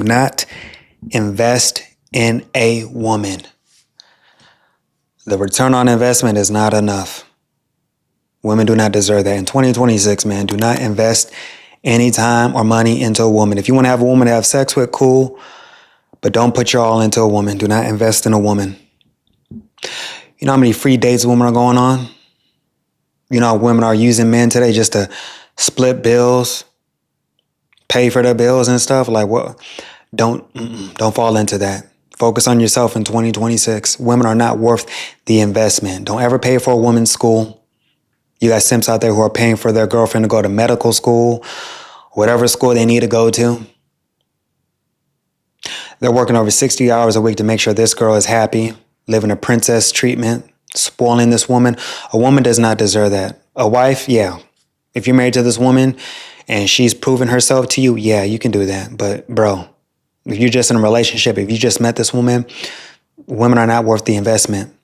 Do not invest in a woman. The return on investment is not enough. Women do not deserve that. In 2026, man, do not invest any time or money into a woman. If you want to have a woman to have sex with, cool, but don't put your all into a woman. Do not invest in a woman. You know how many free dates women are going on? You know how women are using men today just to split bills, pay for their bills and stuff? Like, what? Don't fall into that. Focus on yourself in 2026. Women are not worth the investment. Don't ever pay for a woman's school. You got simps out there who are paying for their girlfriend to go to medical school, whatever school they need to go to. They're working over 60 hours a week to make sure this girl is happy, living a princess treatment, spoiling this woman. A woman does not deserve that. A wife, yeah. If you're married to this woman and she's proven herself to you, yeah, you can do that. But bro, if you're just in a relationship, if you just met this woman, women are not worth the investment.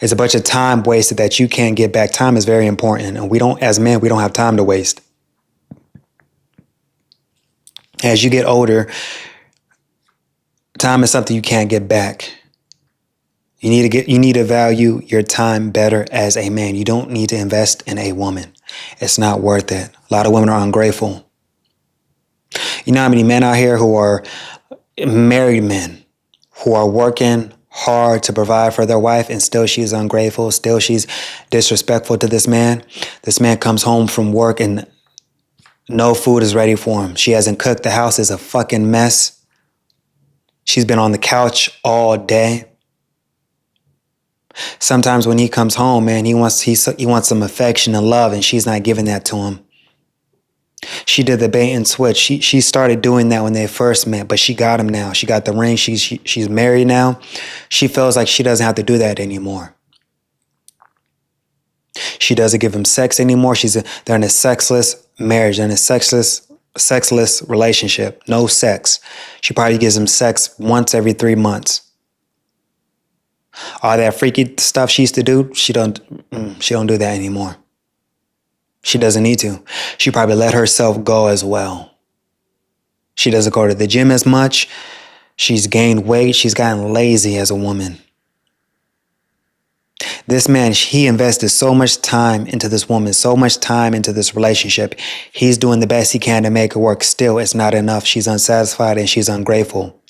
It's a bunch of time wasted that you can't get back. Time is very important. And as men, we don't have time to waste. As you get older, time is something you can't get back. You need to value your time better as a man. You don't need to invest in a woman. It's not worth it. A lot of women are ungrateful. You know how many men out here who are married men who are working hard to provide for their wife and still she's ungrateful, still she's disrespectful to this man. This man comes home from work and no food is ready for him. She hasn't cooked. The house is a fucking mess. She's been on the couch all day. Sometimes when he comes home, man, he wants some affection and love, and she's not giving that to him. She did the bait and switch. She started doing that when they first met, but she got him now. She got the ring. She's married now. She feels like she doesn't have to do that anymore. She doesn't give him sex anymore. They're in a sexless marriage. They're in a sexless relationship. No sex. She probably gives him sex once every 3 months. All that freaky stuff she used to do, she don't do that anymore. She doesn't need to. She probably let herself go as well. She doesn't go to the gym as much. She's gained weight. She's gotten lazy as a woman. This man, he invested so much time into this woman, so much time into this relationship. He's doing the best he can to make it work. Still, it's not enough. She's unsatisfied and she's ungrateful.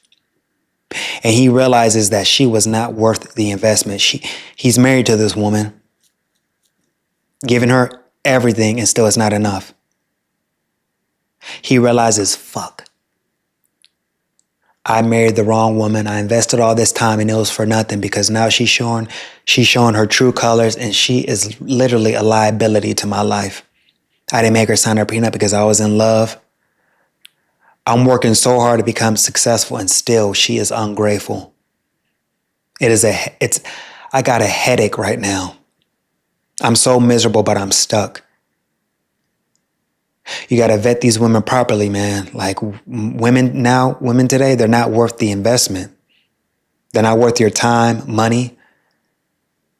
And he realizes that she was not worth the investment. He's married to this woman, giving her everything, and still it's not enough. He realizes, fuck. I married the wrong woman. I invested all this time and it was for nothing, because now she's showing her true colors and she is literally a liability to my life. I didn't make her sign her prenup because I was in love. I'm working so hard to become successful and still she is ungrateful. I got a headache right now. I'm so miserable, but I'm stuck. You got to vet these women properly, man. Like women today, they're not worth the investment. They're not worth your time, money.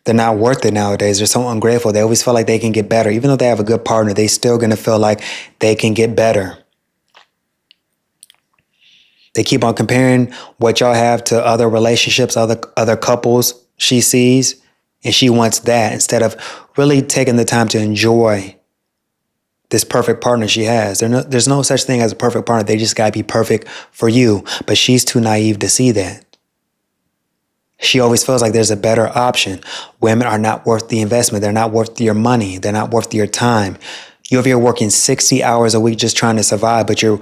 They're not worth it nowadays. They're so ungrateful. They always feel like they can get better. Even though they have a good partner, they still going to feel like they can get better. They keep on comparing what y'all have to other relationships, other couples she sees, and she wants that instead of really taking the time to enjoy this perfect partner she has. There's no such thing as a perfect partner. They just got to be perfect for you. But she's too naive to see that. She always feels like there's a better option. Women are not worth the investment. They're not worth your money. They're not worth your time. You're over here working 60 hours a week just trying to survive, but you're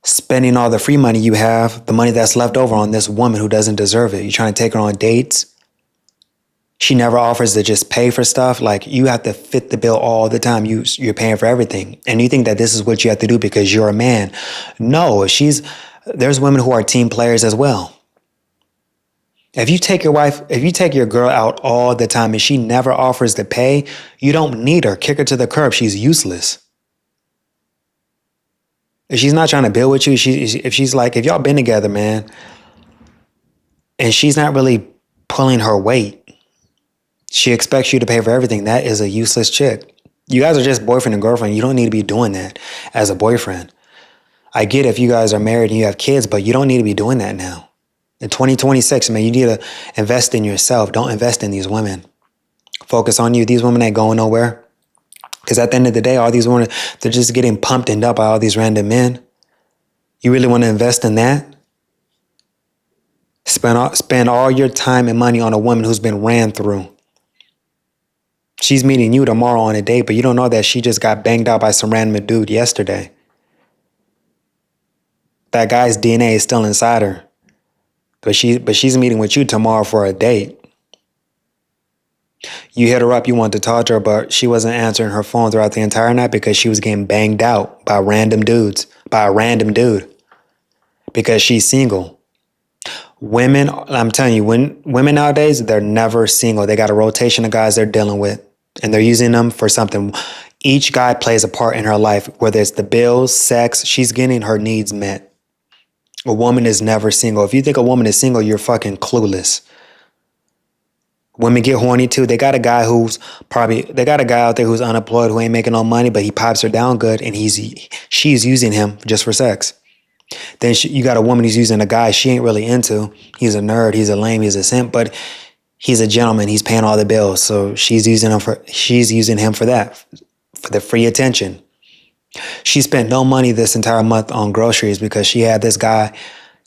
spending all the free money you have, the money that's left over, on this woman who doesn't deserve it. You're trying to take her on dates. She never offers to just pay for stuff. Like, you have to fit the bill all the time. You're paying for everything. And you think that this is what you have to do because you're a man. No, there's women who are team players as well. If you take your girl out all the time and she never offers to pay, you don't need her. Kick her to the curb. She's useless. If she's not trying to build with you, if y'all been together, man, and she's not really pulling her weight, she expects you to pay for everything, that is a useless chick. You guys are just boyfriend and girlfriend. You don't need to be doing that as a boyfriend. I get if you guys are married and you have kids, but you don't need to be doing that now. In 2026, man, you need to invest in yourself. Don't invest in these women. Focus on you. These women ain't going nowhere. Because at the end of the day, all these women, they're just getting pumped and up by all these random men. You really want to invest in that? Spend all your time and money on a woman who's been ran through. She's meeting you tomorrow on a date, but you don't know that she just got banged out by some random dude yesterday. That guy's DNA is still inside her. But she's meeting with you tomorrow for a date. You hit her up, you want to talk to her, but she wasn't answering her phone throughout the entire night because she was getting banged out by random dudes, by a random dude. Because she's single. Women, I'm telling you, women nowadays, they're never single. They got a rotation of guys they're dealing with, and they're using them for something. Each guy plays a part in her life, whether it's the bills, sex, she's getting her needs met. A woman is never single. If you think a woman is single, you're fucking clueless. Women get horny too. They got a guy out there who's unemployed, who ain't making no money, but he pipes her down good, and she's using him just for sex. Then you got a woman who's using a guy she ain't really into. He's a nerd, he's a lame, he's a simp, but he's a gentleman. He's paying all the bills, so she's using him for that, for the free attention. She spent no money this entire month on groceries because she had this guy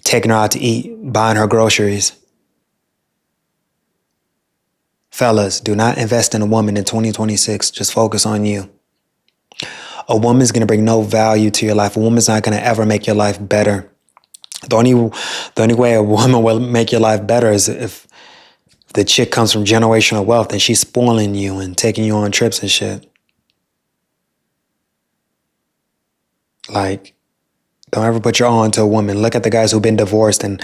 taking her out to eat, buying her groceries. Fellas, do not invest in a woman in 2026. Just focus on you. A woman's going to bring no value to your life. A woman's not going to ever make your life better. The only way a woman will make your life better is if the chick comes from generational wealth and she's spoiling you and taking you on trips and shit. Like, don't ever put your all into a woman. Look at the guys who've been divorced and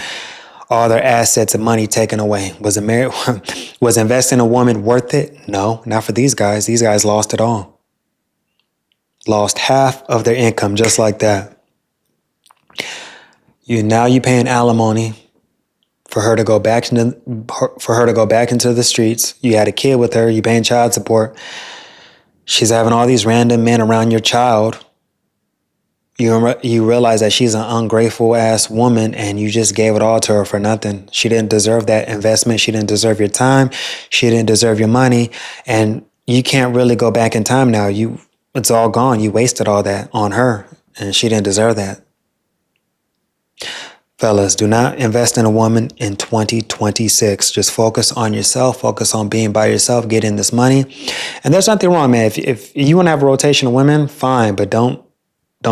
all their assets and money taken away. Was investing in a woman worth it? No, not for these guys. These guys lost it all. Lost half of their income just like that. You paying alimony for her to go back into the streets. You had a kid with her. You paying child support. She's having all these random men around your child. You realize that she's an ungrateful ass woman and you just gave it all to her for nothing. She didn't deserve that investment. She didn't deserve your time. She didn't deserve your money. And you can't really go back in time now. It's all gone. You wasted all that on her and she didn't deserve that. Fellas, do not invest in a woman in 2026. Just focus on yourself. Focus on being by yourself, getting this money. And there's nothing wrong, man. If you want to have a rotation of women, fine, but don't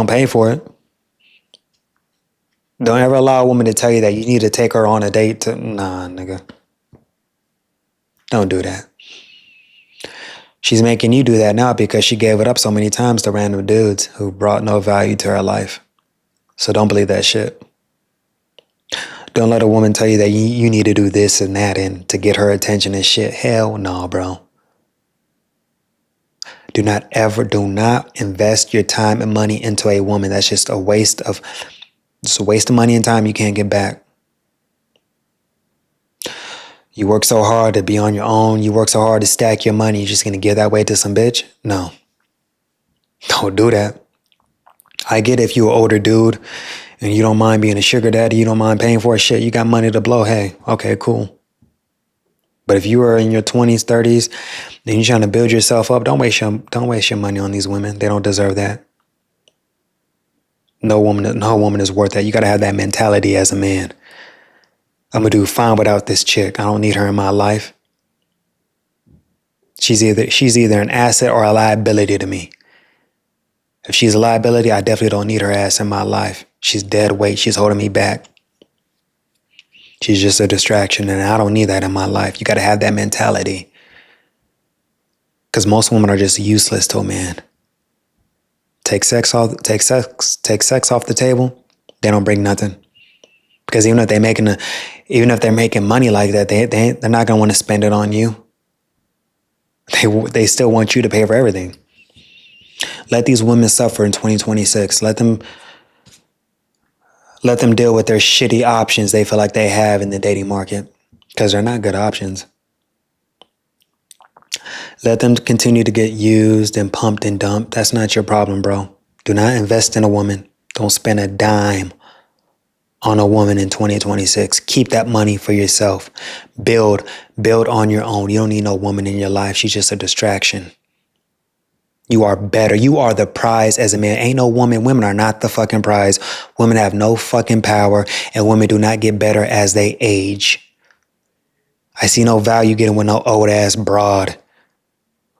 pay for it. Don't ever allow a woman to tell you that you need to take her on a date. Nah, nigga. Don't do that. She's making you do that now because she gave it up so many times to random dudes who brought no value to her life. So don't believe that shit. Don't let a woman tell you that you need to do this and that and to get her attention and shit. Hell no, bro. Do not invest your time and money into a woman. That's just a waste of money and time you can't get back. You work so hard to be on your own. You work so hard to stack your money. You're just going to give that away to some bitch? No. Don't do that. I get if you're an older dude and you don't mind being a sugar daddy, you don't mind paying for a shit, you got money to blow, hey, okay, cool. But if you are in your 20s, 30s, and you're trying to build yourself up, don't waste your money on these women. They don't deserve that. No woman is worth that. You got to have that mentality as a man. I'm going to do fine without this chick. I don't need her in my life. She's either an asset or a liability to me. If she's a liability, I definitely don't need her ass in my life. She's dead weight. She's holding me back. She's just a distraction, and I don't need that in my life. You got to have that mentality. Because most women are just useless to a man. Take sex off the table, they don't bring nothing. Because even if they're making money like that, they're not gonna want to spend it on you. They still want you to pay for everything. Let these women suffer in 2026. Let them deal with their shitty options they feel like they have in the dating market, because they're not good options. Let them continue to get used and pumped and dumped. That's not your problem, bro. Do not invest in a woman. Don't spend a dime on a woman in 2026. Keep that money for yourself. Build on your own. You don't need no woman in your life. She's just a distraction. You are better. You are the prize as a man. Ain't no woman. Women are not the fucking prize. Women have no fucking power, and women do not get better as they age. I see no value getting with no old ass broad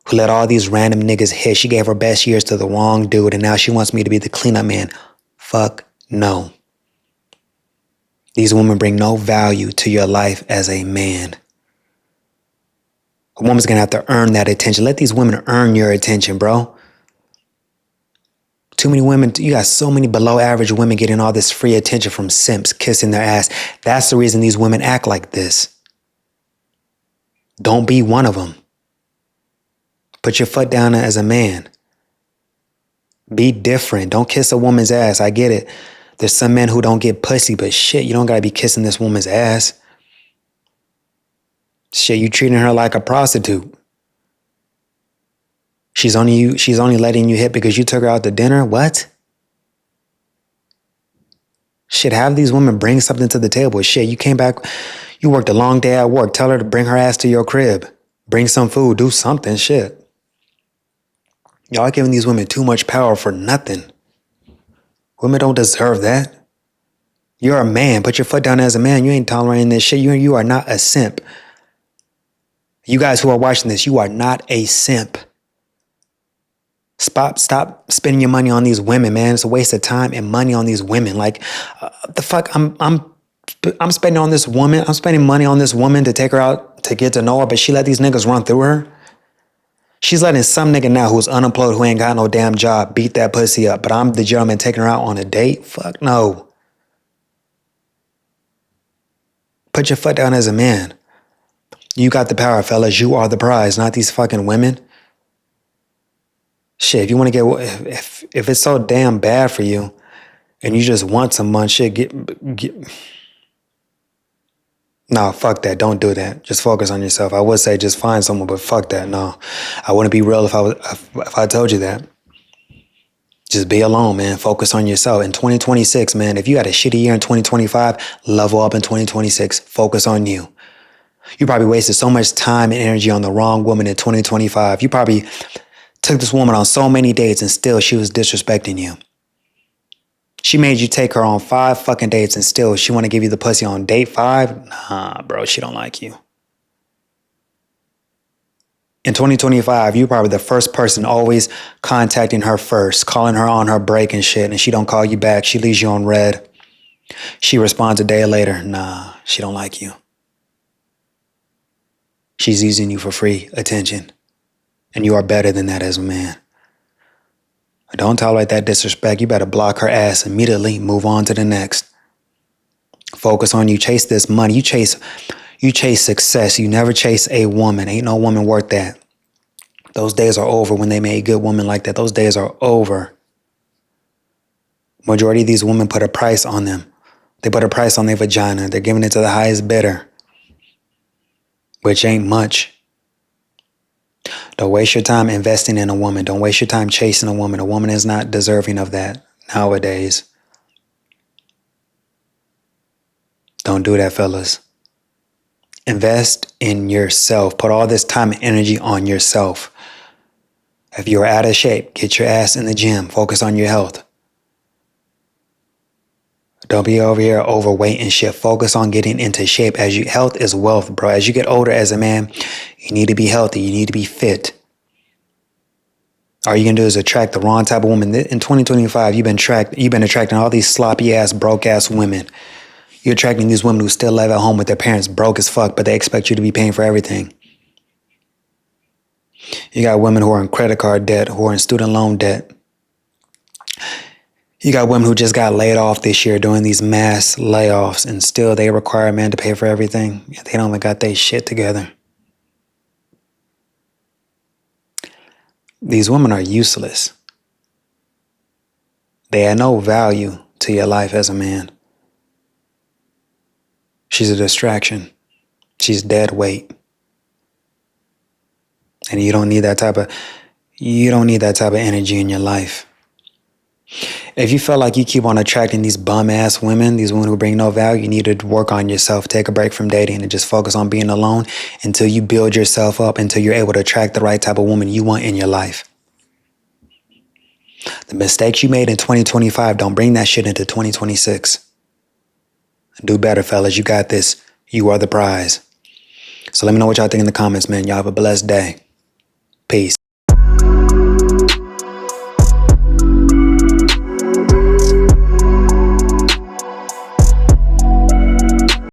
who let all these random niggas hit. She gave her best years to the wrong dude, and now she wants me to be the cleanup man. Fuck no. These women bring no value to your life as a man. A woman's gonna have to earn that attention. Let these women earn your attention, bro. Too many women, you got so many below average women getting all this free attention from simps kissing their ass. That's the reason these women act like this. Don't be one of them. Put your foot down as a man. Be different. Don't kiss a woman's ass. I get it. There's some men who don't get pussy, but shit, you don't gotta be kissing this woman's ass. Shit, you treating her like a prostitute. She's only letting you hit because you took her out to dinner? What? Shit, have these women bring something to the table. Shit, you came back, you worked a long day at work. Tell her to bring her ass to your crib. Bring some food, do something, shit. Y'all giving these women too much power for nothing. Women don't deserve that. You're a man. Put your foot down as a man. You ain't tolerating this shit. You are not a simp. You guys who are watching this, you are not a simp. Stop spending your money on these women, man. It's a waste of time and money on these women. Like, the fuck, I'm spending on this woman. I'm spending money on this woman to take her out to get to know her, but she let these niggas run through her. She's letting some nigga now who's unemployed, who ain't got no damn job, beat that pussy up. But I'm the gentleman taking her out on a date? Fuck no. Put your foot down as a man. You got the power, fellas. You are the prize, not these fucking women. Shit, if you want to get, if it's so damn bad for you and you just want someone, shit, get. No, fuck that. Don't do that. Just focus on yourself. I would say just find someone, but fuck that. No, I wouldn't be real if I told you that. Just be alone, man. Focus on yourself. In 2026, man, if you had a shitty year in 2025, level up in 2026. Focus on you. You probably wasted so much time and energy on the wrong woman in 2025. You probably took this woman on so many dates and still she was disrespecting you. She made you take her on 5 fucking dates and still she want to give you the pussy on date 5? Nah, bro, she don't like you. In 2025, you're probably the first person always contacting her first, calling her on her break and shit, and she don't call you back. She leaves you on red. She responds a day later. Nah, she don't like you. She's using you for free attention. And you are better than that as a man. Don't tolerate that disrespect. You better block her ass immediately. Move on to the next. Focus on you. Chase this money. You chase success. You never chase a woman. Ain't no woman worth that. Those days are over when they made good women like that. Those days are over. Majority of these women put a price on them. They put a price on their vagina. They're giving it to the highest bidder, which ain't much. Don't waste your time investing in a woman. Don't waste your time chasing a woman. A woman is not deserving of that nowadays. Don't do that, fellas. Invest in yourself. Put all this time and energy on yourself. If you're out of shape, get your ass in the gym. Focus on your health. Don't be over here overweight and shit. Focus on getting into shape. Health is wealth, bro. As you get older as a man, you need to be healthy. You need to be fit. All you can do is attract the wrong type of woman. In 2025, you've been attracting all these sloppy ass, broke ass women. You're attracting these women who still live at home with their parents, broke as fuck, but they expect you to be paying for everything. You got women who are in credit card debt, who are in student loan debt. You got women who just got laid off this year doing these mass layoffs, and still they require a man to pay for everything. They don't even got their shit together. These women are useless. They add no value to your life as a man. She's a distraction. She's dead weight. And you don't need that type of energy in your life. If you feel like you keep on attracting these bum ass women, these women who bring no value, you need to work on yourself. Take a break from dating and just focus on being alone until you build yourself up, until you're able to attract the right type of woman you want in your life. The mistakes you made in 2025, don't bring that shit into 2026. Do better, fellas. You got this. You are the prize. So let me know what y'all think in the comments, man. Y'all have a blessed day. Peace.